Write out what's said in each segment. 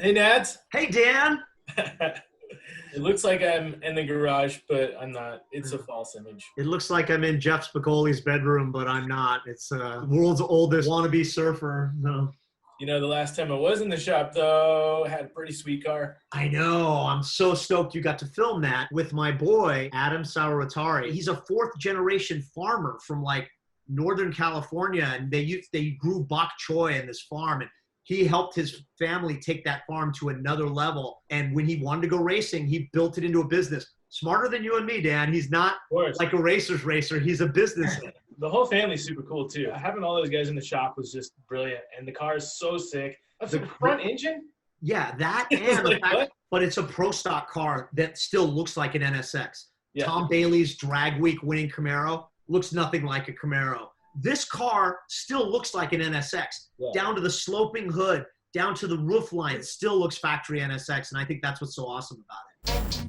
Hey, Nads. Hey, Dan. It looks like I'm in the garage, but I'm not. It's a false image. It looks like I'm in Jeff Spicoli's bedroom, but I'm not. It's the world's oldest wannabe surfer. No. You know, the last time I was in the shop, though, I had a pretty sweet car. I know. I'm so stoked you got to film that with my boy, Adam Saruwatari. He's a fourth-generation farmer from, like, Northern California, and they grew bok choy in this farm, and he helped his family take that farm to another level. And when he wanted to go racing, he built it into a business. Smarter than you and me, Dan. He's not like a racer's racer. He's a businessman. The whole family's super cool, too. Having all those guys in the shop was just brilliant. And the car is so sick. That's the front engine? Yeah, that and like, the fact, but it's a pro stock car that still looks like an NSX. Yeah. Tom Bailey's drag week winning Camaro looks nothing like a Camaro. This car still looks like an NSX, down to the sloping hood, down to the roof line. It still looks factory NSX, and I think that's what's so awesome about it.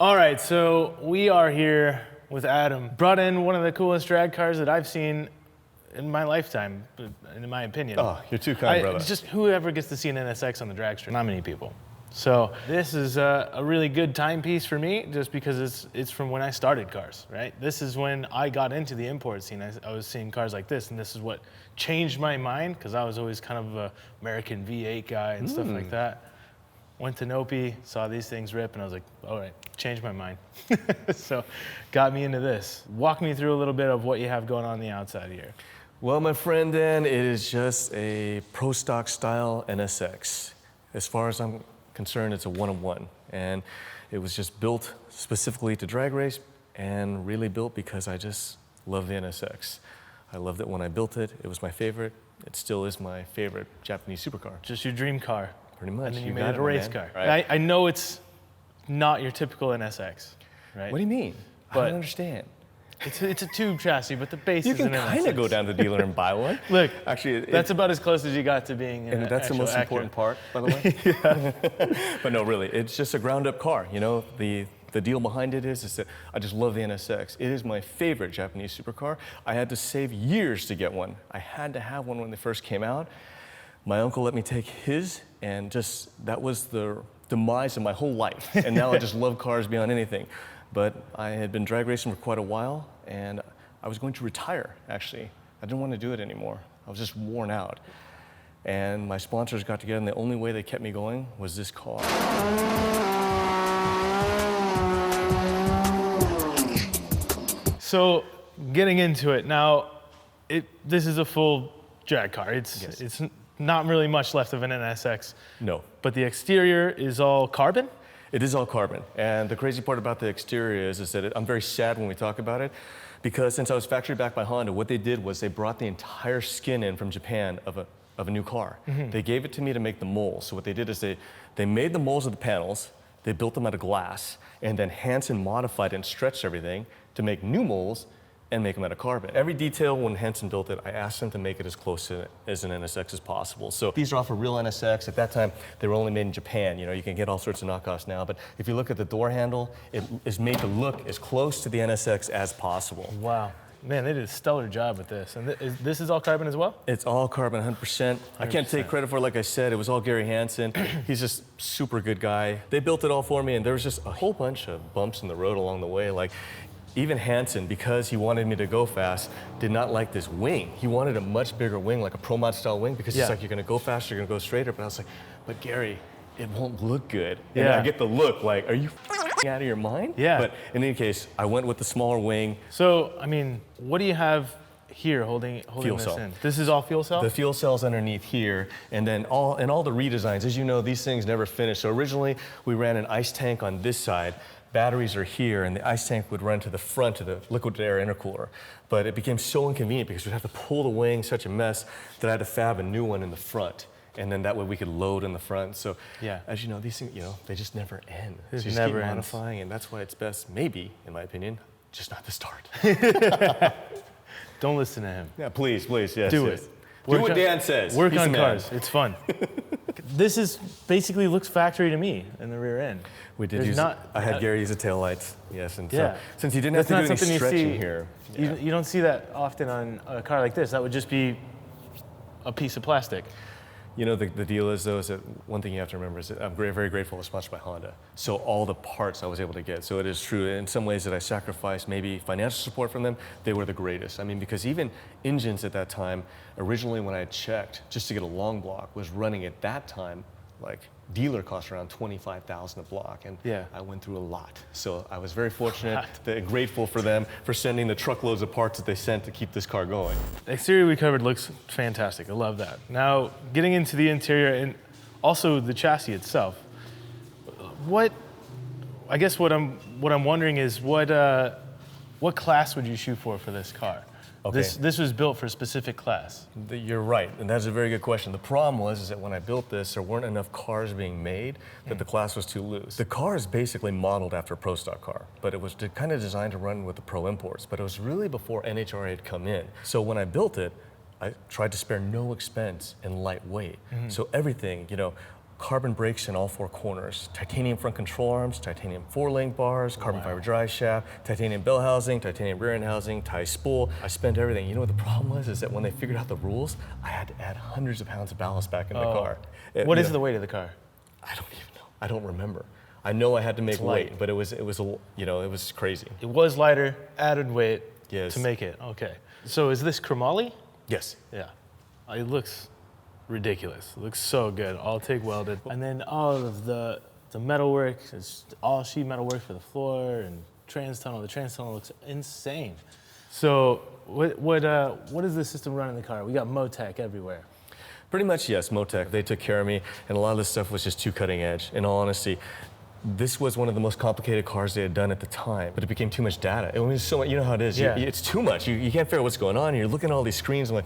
All right, so we are here with Adam. Brought in one of the coolest drag cars that I've seen in my lifetime, in my opinion. Oh, you're too kind, brother. Just whoever gets to see an NSX on the drag strip, not many people. So this is a really good timepiece for me, just because it's from when I started cars, right? This is when I got into the import scene. I was seeing cars like this, and this is what changed my mind, because I was always kind of an American V8 guy and stuff like that. Went to Nopi, saw these things rip, and I was like, all right, changed my mind. So got me into this. Walk me through a little bit of what you have going on the outside here. Well, my friend Dan, it is just a pro stock style NSX. As far as I'm concerned, it's a one-of-one. And it was just built specifically to drag race, and really built because I just love the NSX. I loved it when I built it. It was my favorite. It still is my favorite Japanese supercar. Just your dream car. Pretty much. And then you made it a race car. Right. I know it's not your typical NSX, right? What do you mean? I don't understand. It's a tube chassis, but the base is an NSX. You can kind of go down to the dealer and buy one. Look, actually, that's about as close as you got to being an and that's the most important part, by the way. But no, really, it's just a ground-up car. You know, the deal behind it is that I just love the NSX. It is my favorite Japanese supercar. I had to save years to get one. I had to have one when they first came out. My uncle let me take his, and just that was the demise of my whole life. And now I just love cars beyond anything. But I had been drag racing for quite a while, and I was going to retire, actually. I didn't want to do it anymore. I was just worn out. And my sponsors got together, and the only way they kept me going was this car. So, getting into it, now, this is a full drag car. It's not really much left of an NSX. No. But the exterior is all carbon? It is all carbon. And the crazy part about the exterior is that I'm very sad when we talk about it, because since I was factory backed by Honda, what they did was they brought the entire skin in from Japan of a new car. They gave it to me to make the molds. So what they did is they made the molds of the panels, they built them out of glass, and then Hansen modified and stretched everything to make new molds and make them out of carbon. Every detail when Hansen built it, I asked them to make it as close to as an NSX as possible. So these are off a real NSX. At that time, they were only made in Japan. You know, you can get all sorts of knockoffs now, but if you look at the door handle, it is made to look as close to the NSX as possible. Wow. Man, they did a stellar job with this. And this is all carbon as well? It's all carbon, 100%. I can't take credit for it, like I said. It was all Gary Hansen. He's just super good guy. They built it all for me, and there was just a whole bunch of bumps in the road along the way. Like, even Hansen, because he wanted me to go fast, did not like this wing. He wanted a much bigger wing, like a Pro Mod style wing, because he's like, you're gonna go faster, you're gonna go straighter. But I was like, but Gary, it won't look good. And I get the look like, are you out of your mind? Yeah. But in any case, I went with the smaller wing. So, I mean, what do you have here holding fuel this cell. in? This is all fuel cell? The fuel cell's underneath here, and then all the redesigns. As you know, these things never finish. So originally, we ran an ice tank on this side. batteries are here, and the ice tank would run to the front of the liquid air intercooler. But it became so inconvenient because we'd have to pull the wing, such a mess, that I had to fab a new one in the front. And then that way we could load in the front. So as you know, these things, they just never end. So you just keep modifying, and that's why it's best, maybe, in my opinion, just not to start. Don't listen to him. Yeah, please, yes. Do it. Do what Dan says. Work on cars. It's fun. This is basically looks factory to me in the rear end. We did use. I had Gary use the taillights. Yes, and so since he didn't have That's to do any stretching you see, here, you don't see that often on a car like this. That would just be a piece of plastic. The deal is, though, is that one thing you have to remember is that I'm very grateful it was sponsored by Honda. So all the parts I was able to get. So it is true, in some ways that I sacrificed maybe financial support from them, they were the greatest. I mean, because even engines at that time, originally when I had checked, just to get a long block, was running at that time, like dealer cost around $25,000 a block, and I went through a lot. So I was very fortunate and grateful for them for sending the truckloads of parts that they sent to keep this car going. The exterior we covered looks fantastic. I love that. Now, getting into the interior and also the chassis itself, I guess what I'm wondering is what class would you shoot for this car? Okay. This was built for a specific class. You're right, and that's a very good question. The problem was that when I built this, there weren't enough cars being made, that the class was too loose. The car is basically modeled after a Pro Stock car, but it was kind of designed to run with the Pro imports, but it was really before NHRA had come in. So when I built it, I tried to spare no expense and lightweight. So everything, carbon brakes in all four corners, titanium front control arms, titanium four-link bars, carbon fiber drive shaft, titanium bell housing, titanium rear end housing, tie spool. I spent everything. You know what the problem was? Is that when they figured out the rules, I had to add hundreds of pounds of ballast back in the car. What is the weight of the car? I don't even know. I don't remember. I know I had to make weight, but it was crazy. It was lighter, added weight to make it. Okay. So is this chromoly? Yes. Yeah. It looks ridiculous. It looks so good, all TIG welded. And then all of the metalwork, it's all sheet metal work for the floor and trans tunnel. The trans tunnel looks insane. So what does the system run in the car? We got Motec everywhere. Pretty much, yes, Motec. They took care of me, and a lot of this stuff was just too cutting edge. In all honesty, this was one of the most complicated cars they had done at the time, but it became too much data. It was so much, you know how it is. It's too much. You can't figure out what's going on. You're looking at all these screens and like,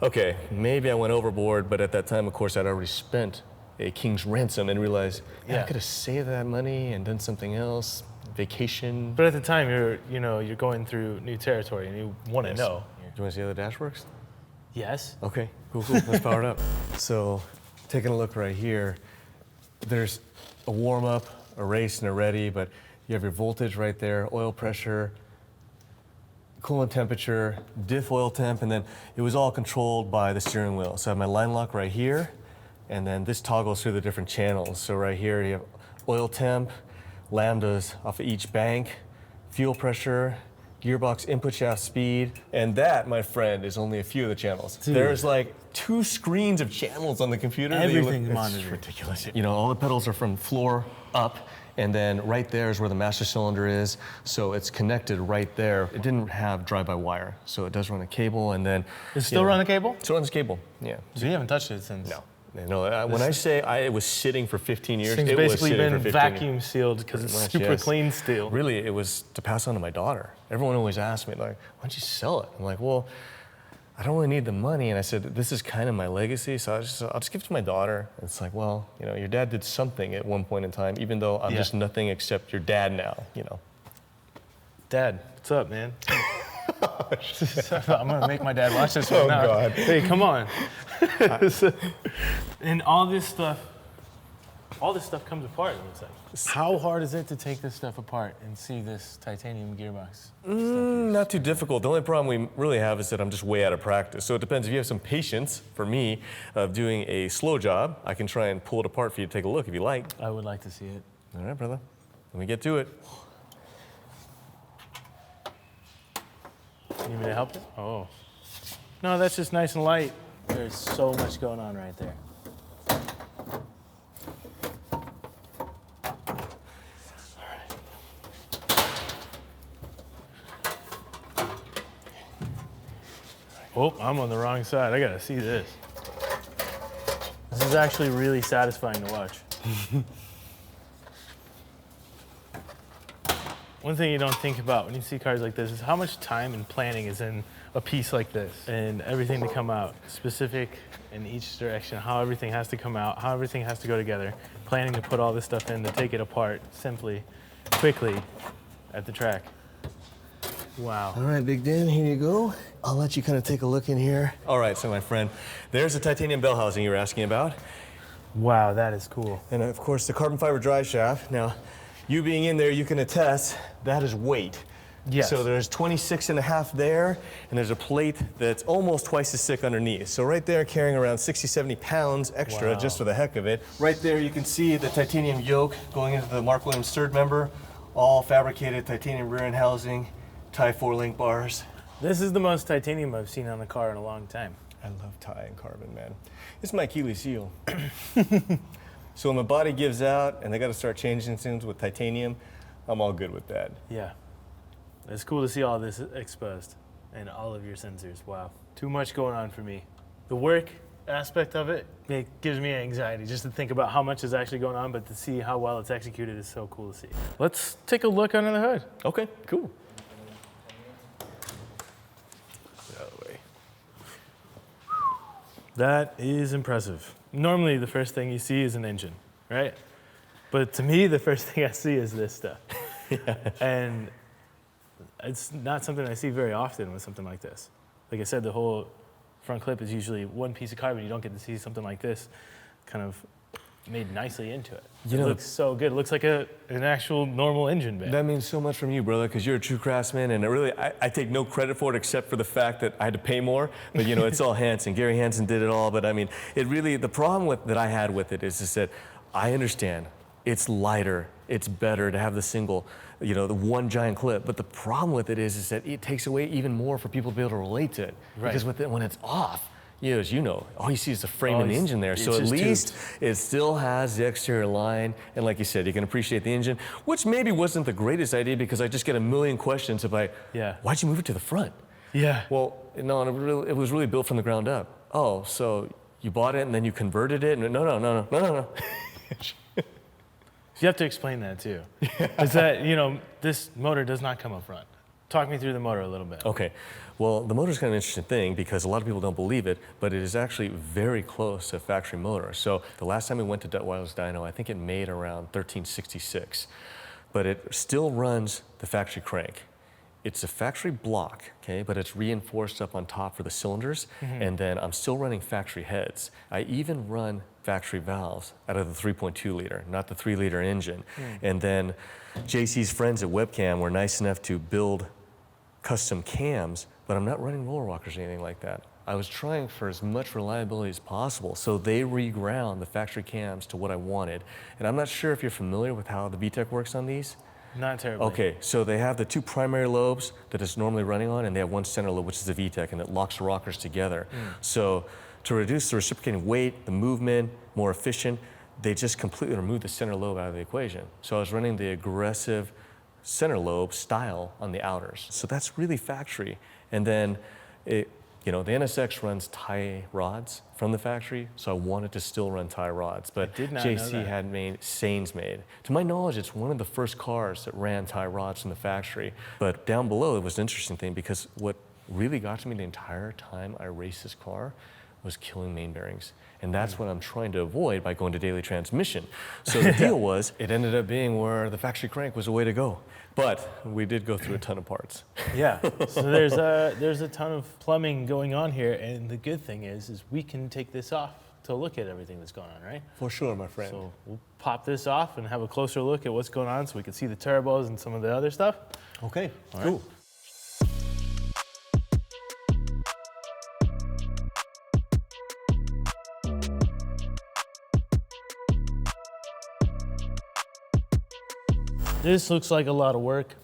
okay, maybe I went overboard, but at that time, of course, I'd already spent a king's ransom and realized, I could have saved that money and done something else, vacation. But at the time, you're going through new territory and you want to know. Do you want to see how the dash works? Yes. Okay, cool. Let's power it up. So, taking a look right here, there's a warm up, a race, and a ready, but you have your voltage right there, oil pressure, coolant temperature, diff oil temp, and then it was all controlled by the steering wheel. So I have my line lock right here, and then this toggles through the different channels. So right here you have oil temp, lambdas off of each bank, fuel pressure, gearbox input shaft speed, and that, my friend, is only a few of the channels. Dude. There's like 2 screens of channels on the computer. Everything's monitored. It's ridiculous. All the pedals are from floor up, and then right there is where the master cylinder is, so it's connected right there. It didn't have drive-by-wire, so it does run a cable, and then... It still run a cable? Still runs a cable, yeah. So you haven't touched it since? No, when I say it was sitting for 15 years, it's it was sitting basically for 15 been vacuum sealed because it's super clean steel. Really, it was to pass on to my daughter. Everyone always asked me, like, why don't you sell it? I'm like, well, I don't really need the money. And I said, this is kind of my legacy, so I'll just give it to my daughter. And it's like, well, your dad did something at one point in time, even though I'm just nothing except your dad now, Dad, what's up, man? I'm gonna make my dad watch this one now. God. Hey, come on. And all this stuff comes apart, it looks like. How hard is it to take this stuff apart and see this titanium gearbox? Not too difficult. The only problem we really have is that I'm just way out of practice. So it depends. If you have some patience, for me, of doing a slow job, I can try and pull it apart for you to take a look if you like. I would like to see it. All right, brother. Let me get to it. You need me to help it? Oh. No, that's just nice and light. There's so much going on right there. Oh, I'm on the wrong side. I gotta see this. This is actually really satisfying to watch. One thing you don't think about when you see cars like this is how much time and planning is in a piece like this, and everything to come out specific in each direction, how everything has to come out, how everything has to go together, planning to put all this stuff in to take it apart simply, quickly at the track. Wow. All right, Big Dan, here you go. I'll let you kind of take a look in here. All right, so my friend, there's the titanium bell housing you were asking about. Wow, that is cool. And of course, the carbon fiber drive shaft. Now, you being in there, you can attest that is weight. Yes. So there's 26.5 there, and there's a plate that's almost twice as thick underneath. So right there, carrying around 60, 70 pounds extra just for the heck of it. Right there, you can see the titanium yoke going into the Mark Williams third member, all fabricated titanium rear end housing, tie 4-link bars. This is the most titanium I've seen on a car in a long time. I love tie and carbon, man. It's my Achilles heel. So when the body gives out and they got to start changing things with titanium, I'm all good with that. Yeah. It's cool to see all this exposed and all of your sensors. Wow. Too much going on for me. The work aspect of it gives me anxiety just to think about how much is actually going on, but to see how well it's executed is so cool to see. Let's take a look under the hood. Okay, cool. That is impressive. Normally, the first thing you see is an engine, right? But to me, the first thing I see is this stuff. And it's not something I see very often with something like this. Like I said, the whole front clip is usually one piece of carbon. You don't get to see something like this kind of made nicely into it. It looks so good. It looks like an actual normal engine bay. That means so much from you, brother, because you're a true craftsman, and I take no credit for it except for the fact that I had to pay more. But you know, it's all Hansen. Gary Hansen did it all. But I mean, the problem that I had with it is that I understand it's lighter, it's better to have the single, the one giant clip. But the problem with it is that it takes away even more for people to be able to relate to it. Right. Because when it's off, as you know, all you see is the frame and the engine there. So at least it still has the exterior line. And like you said, you can appreciate the engine, which maybe wasn't the greatest idea because I just get a million questions about, why'd you move it to the front? Yeah. Well, no, it was really built from the ground up. Oh, so you bought it and then you converted it? No. You have to explain that too. Is that, this motor does not come up front. Talk me through the motor a little bit. Okay. Well, the motor is kind of an interesting thing because a lot of people don't believe it, but it is actually very close to a factory motor. So the last time we went to Wireless Dyno, I think it made around 1366, but it still runs the factory crank. It's a factory block, okay, but it's reinforced up on top for the cylinders, and then I'm still running factory heads. I even run factory valves out of the 3.2 liter, not the 3 liter engine. And then JC's friends at Webcam were nice enough to build custom cams, but I'm not running roller rockers or anything like that. I was trying for as much reliability as possible, so they reground the factory cams to what I wanted. And I'm not sure if you're familiar with how the VTEC works on these. Not terribly. Okay, so they have the 2 primary lobes that it's normally running on, and they have 1 center lobe, which is the VTEC, and it locks the rockers together. So to reduce the reciprocating weight, the movement, more efficient, they just completely removed the center lobe out of the equation. So I was running the aggressive center lobe style on the outers. So that's really factory. And then, the NSX runs tie rods from the factory, so I wanted to still run tie rods. But JC had Sains made. To my knowledge, it's one of the first cars that ran tie rods from the factory. But down below, it was an interesting thing because what really got to me the entire time I raced this car was killing main bearings. And that's what I'm trying to avoid by going to daily transmission. So the deal was, it ended up being where the factory crank was the way to go. But we did go through a ton of parts. Yeah, so there's a ton of plumbing going on here, and the good thing is we can take this off to look at everything that's going on, right? For sure, my friend. So we'll pop this off and have a closer look at what's going on so we can see the turbos and some of the other stuff. Okay, all cool. Right. This looks like a lot of work.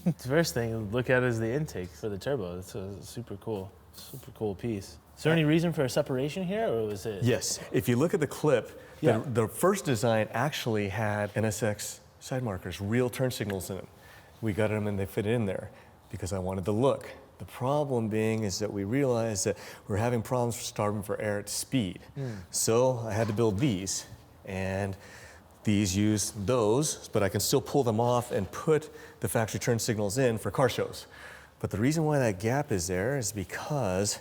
The first thing to look at is the intake for the turbo. It's a super cool piece. Is there any reason for a separation here, or was it? Yes. If you look at the clip, the first design actually had NSX side markers, real turn signals in them. We got them and they fit in there because I wanted the look. The problem being is that we realized that we're having problems starving for air at speed. So I had to build these. And These use those, but I can still pull them off and put the factory turn signals in for car shows. But the reason why that gap is there is because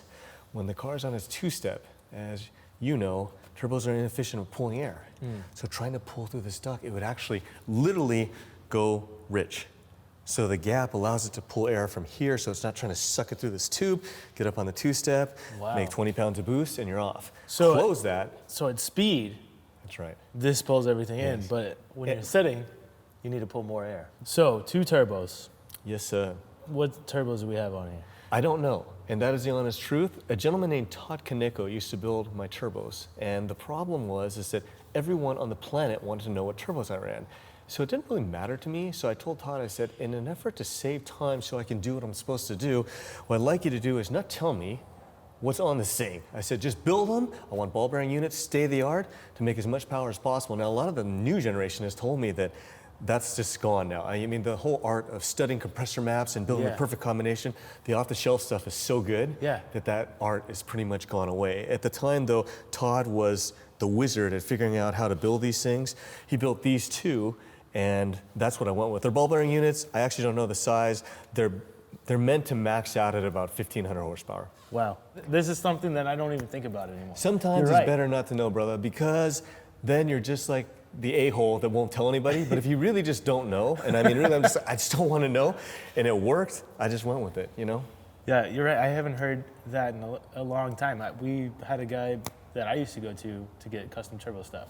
when the car's on its two-step, as you know, turbos are inefficient at pulling air. So trying to pull through this duct, it would actually literally go rich. So the gap allows it to pull air from here, so it's not trying to suck it through this tube, get up on the two-step, make 20 pounds of boost, and you're off. So close that. So at speed, That's right. this pulls everything in, but when you're sitting, you need to pull more air. So 2 turbos. Yes, sir. What turbos do we have on here? I don't know, and that is the honest truth. A gentleman named Todd Kaneko used to build my turbos, and the problem was that everyone on the planet wanted to know what turbos I ran. So it didn't really matter to me, so I told Todd, I said, in an effort to save time so I can do what I'm supposed to do, what I'd like you to do is not tell me what's on this thing. I said, just build them. I want ball bearing units, state-of-the-art, to make as much power as possible. Now, a lot of the new generation has told me that that's just gone now. I mean, the whole art of studying compressor maps and building the perfect combination, the off-the-shelf stuff is so good that art is pretty much gone away. At the time, though, Todd was the wizard at figuring out how to build these things. He built these two, and that's what I went with. They're ball bearing units. I actually don't know the size. They're meant to max out at about 1,500 horsepower. Wow. This is something that I don't even think about anymore. Sometimes it's better not to know, brother, because then you're just like the a-hole that won't tell anybody. But if you really just don't know, and I mean, really, I just don't want to know, and it worked, I just went with it, you know? Yeah, you're right. I haven't heard that in a long time. We had a guy that I used to go to get custom turbo stuff,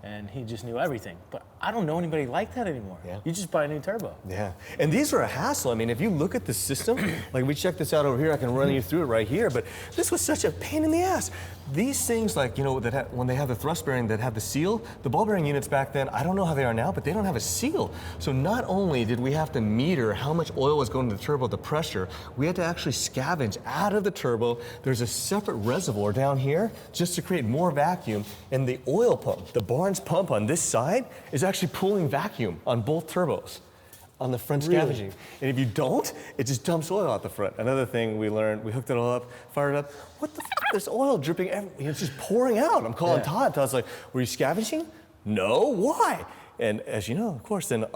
and he just knew everything. But I don't know anybody like that anymore. Yeah. You just buy a new turbo. Yeah, and these are a hassle. I mean, if you look at the system, like we checked this out over here, I can run you through it right here, but this was such a pain in the ass. These things, like, you know, when they have the thrust bearing that have the seal, the ball bearing units back then, I don't know how they are now, but they don't have a seal. So not only did we have to meter how much oil was going to the turbo, the pressure, we had to actually scavenge out of the turbo. There's a separate reservoir down here just to create more vacuum, and the oil pump, the Barnes pump on this side, is actually pulling vacuum on both turbos on the front scavenging. And if you don't, it just dumps oil out the front. Another thing we learned, we hooked it all up, fired it up. What the f***, there's oil dripping everywhere. It's just pouring out. I'm calling Todd. Todd's like, were you scavenging? No, why? And as you know, of course, then,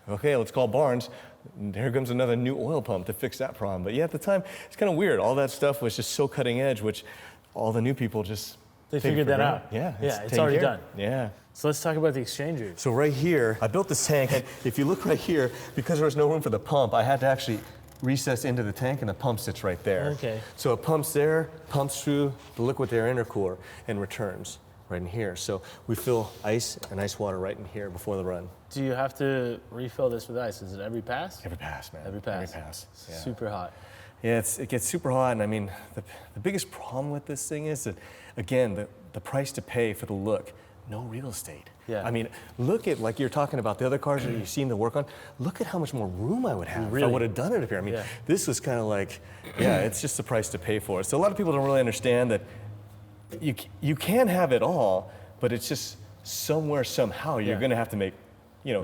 okay, let's call Barnes. And here comes another new oil pump to fix that problem. But yeah, at the time, it's kind of weird. All that stuff was just so cutting edge, which all the new people just They figured that out. Yeah, it's already done. Yeah. So let's talk about the exchangers. So right here, I built this tank, and if you look right here, because there was no room for the pump, I had to actually recess into the tank, and the pump sits right there. Okay. So it pumps there, pumps through the liquid air intercooler, and returns right in here. So we fill ice and ice water right in here before the run. Do you have to refill this with ice? Is it every pass? Every pass, man. Every pass. Every pass. Yeah. Super hot. Yeah, it gets super hot, and I mean, the biggest problem with this thing is that, again, the price to pay for the look. No real estate. Yeah. I mean, look at, like you're talking about the other cars that you've seen the work on, look at how much more room I would have if I would have done it up here. I mean, this was kind of like, it's just the price to pay for it. So a lot of people don't really understand that you can have it all, but it's just somewhere, somehow, you're going to have to make,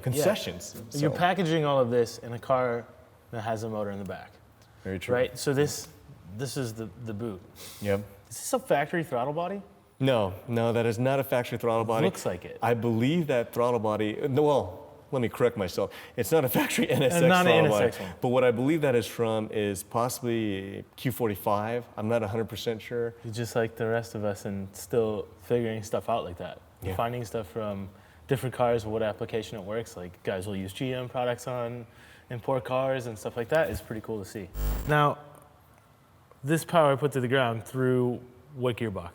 concessions. So. You're packaging all of this in a car that has a motor in the back. Very true. Right? So this is the boot. Yep. Is this a factory throttle body? No, that is not a factory throttle body. Looks like it. I believe that throttle body, well, let me correct myself. It's not a factory NSX not throttle an body. NSX one. But what I believe that is from is possibly Q45. I'm not 100% sure. You're just like the rest of us and still figuring stuff out like that. Yeah. Finding stuff from different cars, what application it works. Like guys will use GM products on import cars and stuff like that. It's pretty cool to see. Now, this power put to the ground through what gearbox?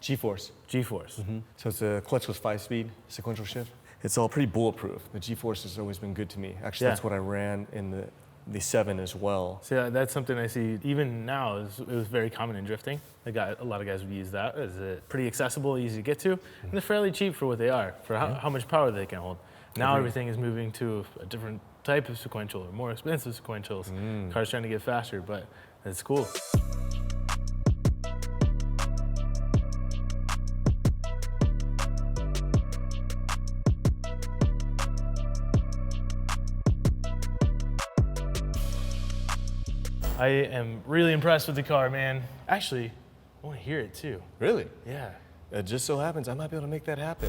G-force. G-force. Mm-hmm. So it's a clutchless 5-speed sequential shift. It's all pretty bulletproof. The G-force has always been good to me. Actually, that's what I ran in the 7 as well. So that's something I see even now. It was very common in drifting. A lot of guys would use that. It's pretty accessible, easy to get to, and they're fairly cheap for what they are, for how much power they can hold. Now everything is moving to a different type of sequential or more expensive sequentials. Cars trying to get faster, but it's cool. I am really impressed with the car, man. Actually, I want to hear it too. Really? Yeah. It just so happens I might be able to make that happen.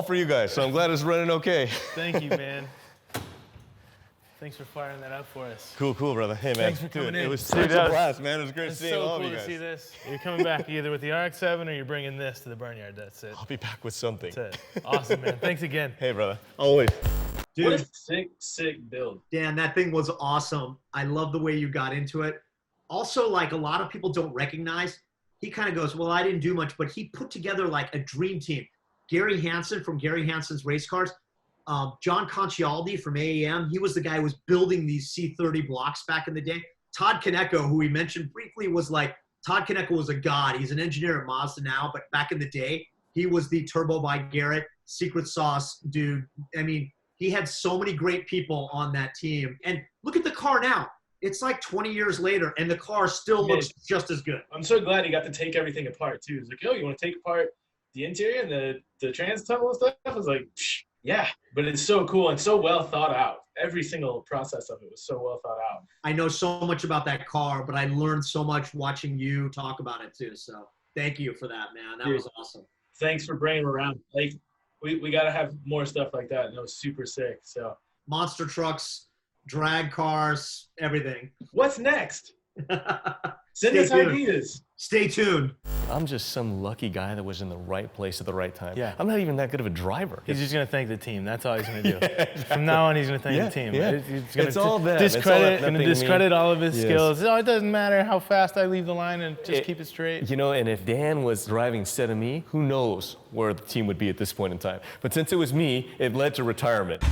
for you guys, so I'm glad it's running okay. Thank you, man. Thanks for firing that up for us. Cool, brother. Hey, man. Thanks for coming in. It was such a blast, man. It was great It's seeing so all cool of you to guys. see this. You're coming back either with the RX-7 or you're bringing this to the Barnyard. That's it. I'll be back with something. That's it. Awesome, man. Thanks again. Hey, brother. Always. Dude, What a sick build. Dan, that thing was awesome. I love the way you got into it. Also, like a lot of people don't recognize, he kind of goes, well, I didn't do much, but he put together like a dream team. Gary Hansen from Gary Hansen's Race Cars, John Concialdi from AAM, he was the guy who was building these C30 blocks back in the day. Todd Kaneko, who we mentioned briefly, was like, Todd Kaneko was a god. He's an engineer at Mazda now, but back in the day, he was the Turbo by Garrett, secret sauce dude. I mean, he had so many great people on that team. And look at the car now. It's like 20 years later, and the car still looks just as good. I'm so glad he got to take everything apart, too. He's like, oh, you want to take apart the interior and the trans tunnel and stuff? I was like, psh, yeah. But it's so cool and so well thought out. Every single process of it was so well thought out. I know so much about that car, but I learned so much watching you talk about it, too. So thank you for that, man. That was awesome. Thanks for bringing him around. Like, we got to have more stuff like that, and it was super sick. So Monster trucks, drag cars, everything. what's next? Send us ideas. Stay tuned. I'm just some lucky guy that was in the right place at the right time. Yeah. I'm not even that good of a driver. He's just going to thank the team. That's all he's going to do. From now on, he's going to thank the team. Yeah. He's going It's all them. It's all that nothing to me. discredit all of his Yes. skills. Oh, it doesn't matter how fast I leave the line and just keep it straight. You know, and if Dan was driving instead of me, who knows where the team would be at this point in time. But since it was me, it led to retirement.